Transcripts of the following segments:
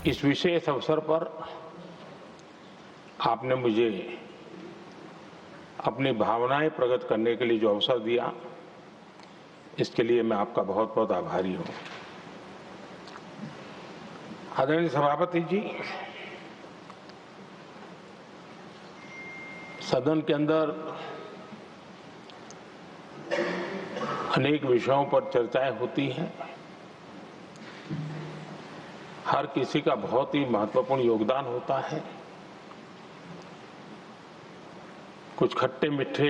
इस विशेष अवसर पर आपने मुझे अपनी भावनाएं प्रकट करने के लिए जो अवसर दिया, इसके लिए मैं आपका बहुत बहुत आभारी हूं। आदरणीय सभापति जी, सदन के अंदर अनेक विषयों पर चर्चाएं होती हैं। हर किसी का बहुत ही महत्वपूर्ण योगदान होता है। कुछ खट्टे मीठे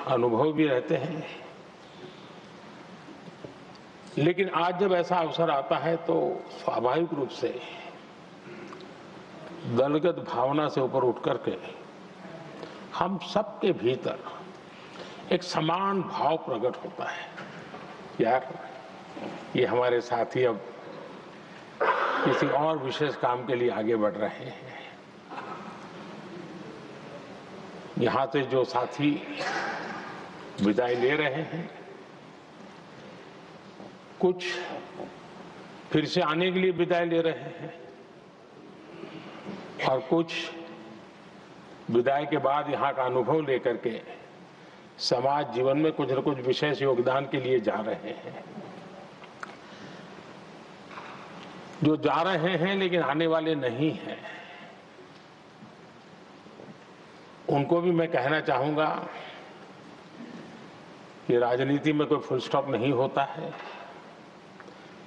अनुभव भी रहते हैं, लेकिन आज जब ऐसा अवसर आता है तो स्वाभाविक रूप से दलगत भावना से ऊपर उठ करके हम सबके भीतर एक समान भाव प्रकट होता है। यार, ये हमारे साथी अब किसी और विशेष काम के लिए आगे बढ़ रहे हैं। यहां से जो साथी विदाई ले रहे हैं, कुछ फिर से आने के लिए विदाई ले रहे हैं और कुछ विदाई के बाद यहाँ का अनुभव लेकर के समाज जीवन में कुछ न कुछ विशेष योगदान के लिए जा रहे हैं। जो जा रहे हैं लेकिन आने वाले नहीं हैं, उनको भी मैं कहना चाहूंगा कि राजनीति में कोई फुल स्टॉप नहीं होता है।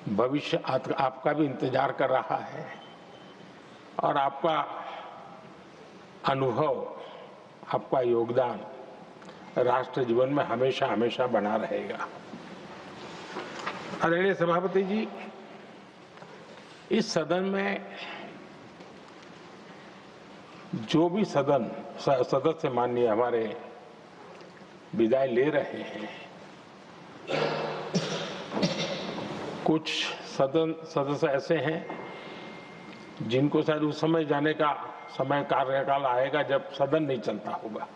भविष्य आपका भी इंतजार कर रहा है और आपका अनुभव, आपका योगदान राष्ट्र जीवन में हमेशा हमेशा बना रहेगा। आदरणीय सभापति जी, इस सदन में जो भी सदस्य माननीय हमारे विदाई ले रहे हैं, कुछ सदस्य ऐसे हैं जिनको शायद उस समय जाने का समय कार्यकाल आएगा जब सदन नहीं चलता होगा।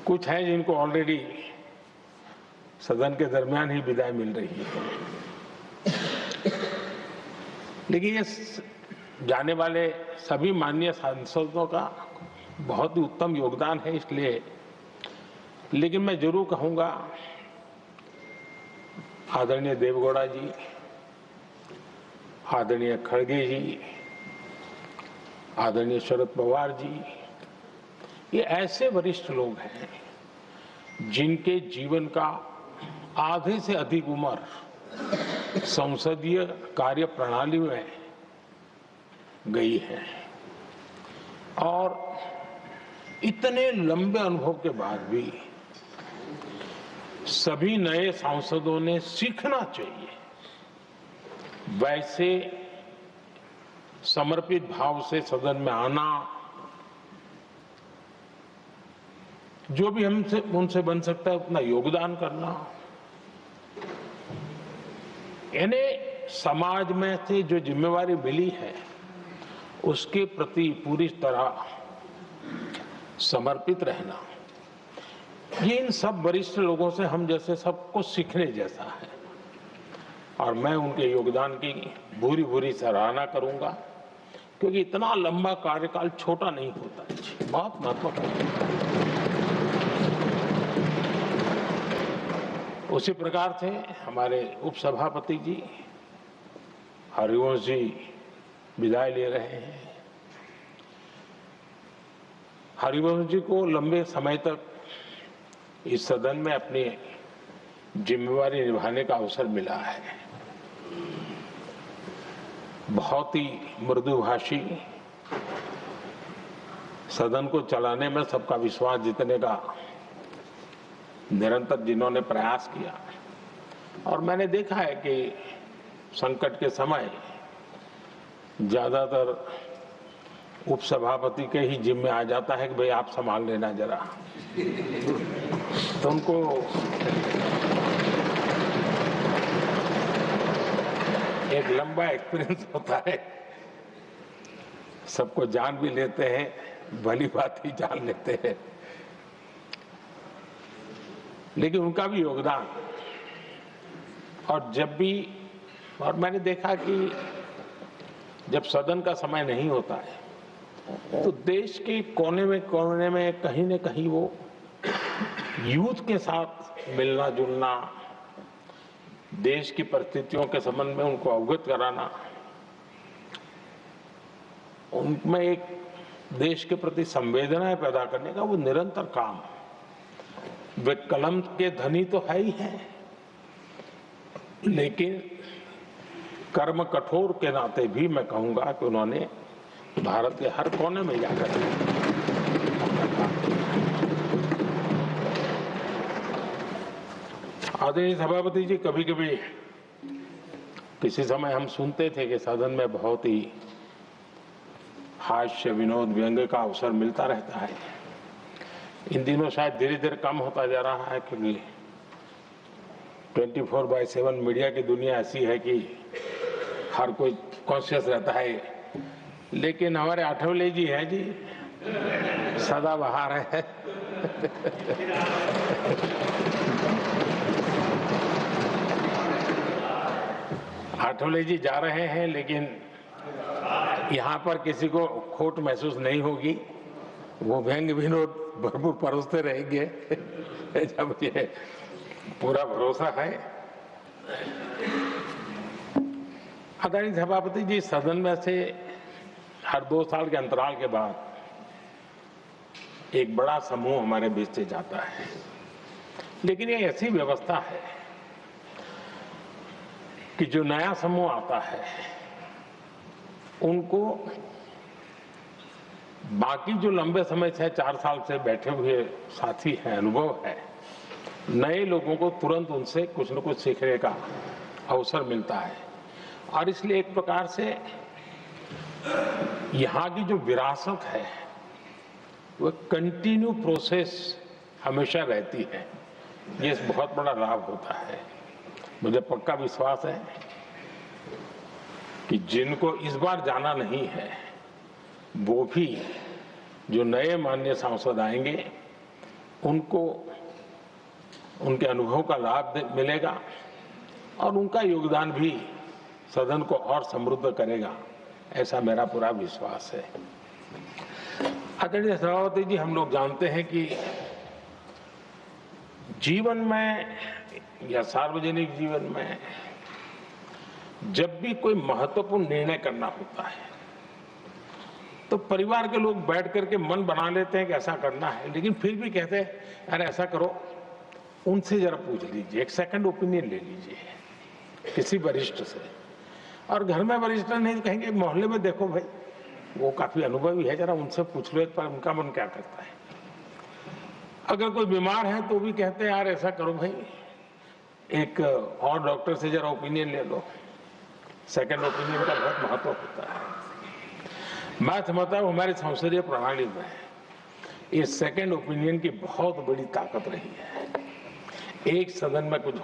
कुछ हैं जिनको ऑलरेडी सदन के दरमियान ही विदाई मिल रही है। लेकिन ये जाने वाले सभी माननीय सांसदों का बहुत ही उत्तम योगदान है, इसलिए लेकिन मैं जरूर कहूंगा, आदरणीय देवगौड़ा जी, आदरणीय खड़गे जी, आदरणीय शरद पवार जी, ये ऐसे वरिष्ठ लोग हैं जिनके जीवन का आधे से अधिक उम्र संसदीय कार्य प्रणाली में गई है और इतने लंबे अनुभव के बाद भी सभी नए सांसदों ने सीखना चाहिए वैसे समर्पित भाव से सदन में आना, जो भी हमसे उनसे बन सकता है उतना योगदान करना, यानी समाज में से जो जिम्मेवारी मिली है उसके प्रति पूरी तरह समर्पित रहना, ये इन सब वरिष्ठ लोगों से हम जैसे सबको सीखने जैसा है और मैं उनके योगदान की भूरी भूरी सराहना करूंगा, क्योंकि इतना लंबा कार्यकाल छोटा नहीं होता है, बहुत महत्वपूर्ण है। उसी प्रकार से हमारे उपसभापति जी हरिवंश जी विदाई ले रहे हैं। हरिवंश जी को लंबे समय तक इस सदन में अपनी जिम्मेवारी निभाने का अवसर मिला है। बहुत ही मृदुभाषी, सदन को चलाने में सबका विश्वास जीतने का निरंतर जिन्होंने प्रयास किया, और मैंने देखा है कि संकट के समय ज्यादातर उपसभापति के ही जिम्मे आ जाता है कि भाई आप संभाल लेना जरा, तो उनको एक लंबा एक्सपीरियंस होता है। सबको जान भी लेते हैं, भली बात ही जान लेते हैं, लेकिन उनका भी योगदान, और जब भी, और मैंने देखा कि जब सदन का समय नहीं होता है तो देश के कोने में कहीं न कहीं वो यूथ के साथ मिलना जुलना, देश की परिस्थितियों के संबंध में उनको अवगत कराना, उनमें एक देश के प्रति संवेदनाएं पैदा करने का वो निरंतर काम। वे कलम के धनी तो है ही हैं, लेकिन कर्म कठोर के नाते भी मैं कहूंगा कि उन्होंने भारत के हर कोने में जाकर आदरणीय सभापति जी, कभी कभी किसी समय हम सुनते थे कि सदन में बहुत ही हास्य विनोद व्यंग्य का अवसर मिलता रहता है। इन दिनों शायद धीरे धीरे कम होता जा रहा है, क्योंकि 24/7 मीडिया की दुनिया ऐसी है कि हर कोई कॉन्शियस रहता है। लेकिन हमारे आठवले जी हैं जी, सदाबहार है। आठवले जी जा रहे हैं, लेकिन यहाँ पर किसी को खोट महसूस नहीं होगी। वो व्यंग्य विनोद भरपूर परोसते रहेंगे, जब मुझे पूरा भरोसा है। आदरणीय सभापति जी, सदन में से हर 2 साल के अंतराल के बाद एक बड़ा समूह हमारे बीच से जाता है, लेकिन ये ऐसी व्यवस्था है कि जो नया समूह आता है उनको बाकी जो लंबे समय से 4 साल से बैठे हुए साथी हैं, अनुभव है, नए लोगों को तुरंत उनसे कुछ न कुछ सीखने का अवसर मिलता है। और इसलिए एक प्रकार से यहाँ की जो विरासत है वो कंटिन्यू प्रोसेस हमेशा रहती है। ये बहुत बड़ा लाभ होता है। मुझे पक्का विश्वास है कि जिनको इस बार जाना नहीं है वो भी जो नए माननीय सांसद आएंगे उनको उनके अनुभव का लाभ मिलेगा और उनका योगदान भी सदन को और समृद्ध करेगा, ऐसा मेरा पूरा विश्वास है। आदरणीय सभापति जी, हम लोग जानते हैं कि जीवन में या सार्वजनिक जीवन में जब भी कोई महत्वपूर्ण निर्णय करना होता है तो परिवार के लोग बैठ करके मन बना लेते हैं कि ऐसा करना है, लेकिन फिर भी कहते हैं अरे ऐसा करो, उनसे जरा पूछ लीजिए, एक सेकंड ओपिनियन ले लीजिए किसी वरिष्ठ से। और घर में वरिष्ठ नहीं तो कहेंगे मोहल्ले में देखो भाई, वो काफी अनुभवी है, जरा उनसे पूछ लो एक बार उनका मन क्या करता है। अगर कोई बीमार है तो भी कहते हैं यार ऐसा करो भाई, एक और डॉक्टर से जरा ओपिनियन ले लो। सेकंड ओपिनियन का बहुत महत्व होता है। मैं समझता हूँ हमारी संसदीय प्रणाली में इस सेकंड ओपिनियन की बहुत बड़ी ताकत रही है। एक सदन में कुछ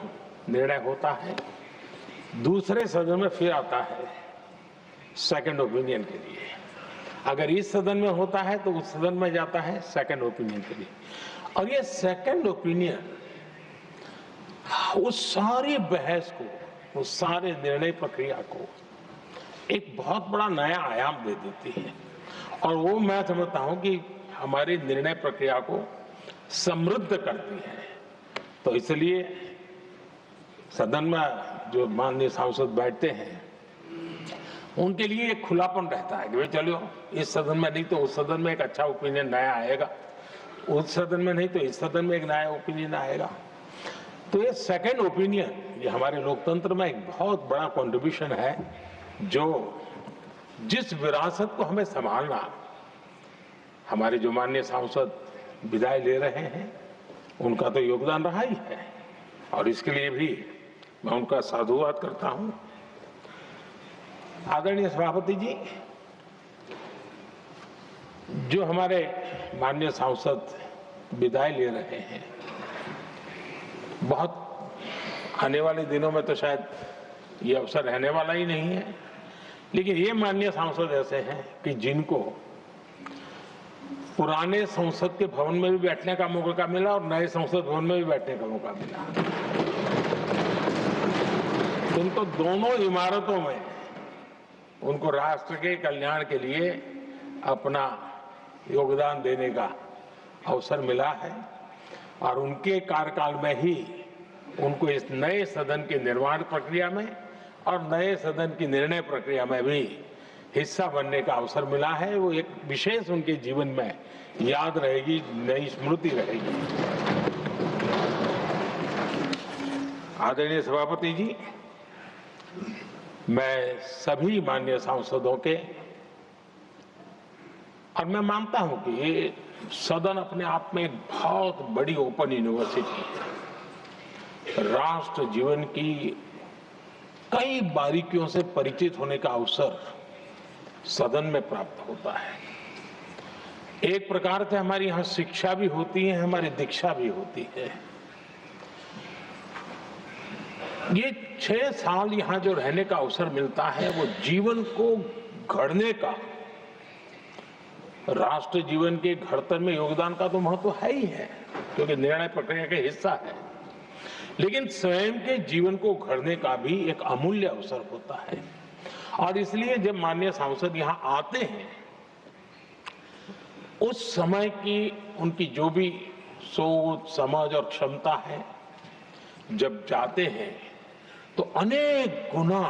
निर्णय होता है, दूसरे सदन में फिर आता है सेकंड ओपिनियन के लिए। अगर इस सदन में होता है तो उस सदन में जाता है सेकंड ओपिनियन के लिए। और ये सेकंड ओपिनियन उस सारी बहस को, उस सारे निर्णय प्रक्रिया को एक बहुत बड़ा नया आयाम दे देती है। और वो मैं समझता हूं कि हमारी निर्णय प्रक्रिया को समृद्ध करती है। तो इसलिए सदन में जो माननीय सांसद बैठते हैं उनके लिए एक खुलापन रहता है कि भाई चलो इस सदन में नहीं तो उस सदन में एक अच्छा ओपिनियन नया आएगा, उस सदन में नहीं तो इस सदन में एक नया ओपिनियन आएगा। तो ये सेकंड ओपिनियन ये हमारे लोकतंत्र में एक बहुत बड़ा कंट्रीब्यूशन है, जो जिस विरासत को हमें संभालना हमारे जो माननीय सांसद विदाई ले रहे हैं उनका तो योगदान रहा ही है। और इसके लिए भी मैं उनका साधुवाद करता हूं। आदरणीय सभापति जी, जो हमारे माननीय सांसद विदाई ले रहे हैं, बहुत आने वाले दिनों में तो शायद ये अवसर रहने वाला ही नहीं है, लेकिन ये माननीय सांसद ऐसे हैं कि जिनको पुराने संसद के भवन में भी बैठने का मौका मिला और नए संसद भवन में भी बैठने का मौका मिला। उनको दोनों इमारतों में उनको राष्ट्र के कल्याण के लिए अपना योगदान देने का अवसर मिला है और उनके कार्यकाल में ही उनको इस नए सदन के निर्माण प्रक्रिया में और नए सदन की निर्णय प्रक्रिया में भी हिस्सा बनने का अवसर मिला है। वो एक विशेष उनके जीवन में याद रहेगी, नई स्मृति रहेगी। आदरणीय सभापति जी, मैं सभी माननीय सांसदों के, और मैं मानता हूं कि ये सदन अपने आप में एक बहुत बड़ी ओपन यूनिवर्सिटी है। राष्ट्र जीवन की कई बारीकियों से परिचित होने का अवसर सदन में प्राप्त होता है। एक प्रकार से हमारी यहाँ शिक्षा भी होती है, हमारी दीक्षा भी होती है। ये 6 साल यहाँ जो रहने का अवसर मिलता है वो जीवन को गढ़ने का, राष्ट्र जीवन के घड़तर में योगदान का तो महत्व है ही है क्योंकि निर्णय प्रक्रिया का हिस्सा है, लेकिन स्वयं के जीवन को गढ़ने का भी एक अमूल्य अवसर होता है। और इसलिए जब माननीय सांसद यहाँ आते हैं, उस समय की उनकी जो भी सोच, समझ और क्षमता है, जब जाते हैं तो अनेक गुना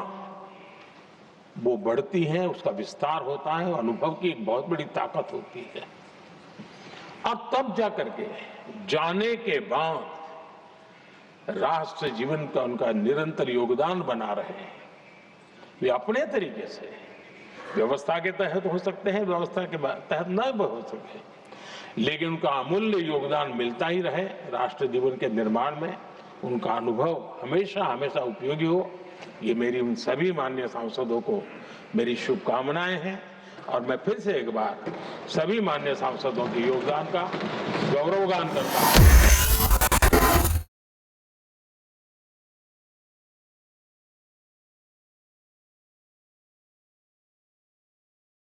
वो बढ़ती हैं, उसका विस्तार होता है, अनुभव की एक बहुत बड़ी ताकत होती है। और तब जाकर के जाने के बाद राष्ट्र जीवन का उनका निरंतर योगदान बना रहे हैं। वे अपने तरीके से व्यवस्था के तहत हो सकते हैं, व्यवस्था के तहत न हो सके, लेकिन उनका अमूल्य योगदान मिलता ही रहे राष्ट्र जीवन के निर्माण में। उनका अनुभव हमेशा हमेशा उपयोगी हो, ये मेरी उन सभी माननीय सांसदों को मेरी शुभकामनाएं हैं। और मैं फिर से एक बार सभी माननीय सांसदों के योगदान का गौरवगान करता हूं।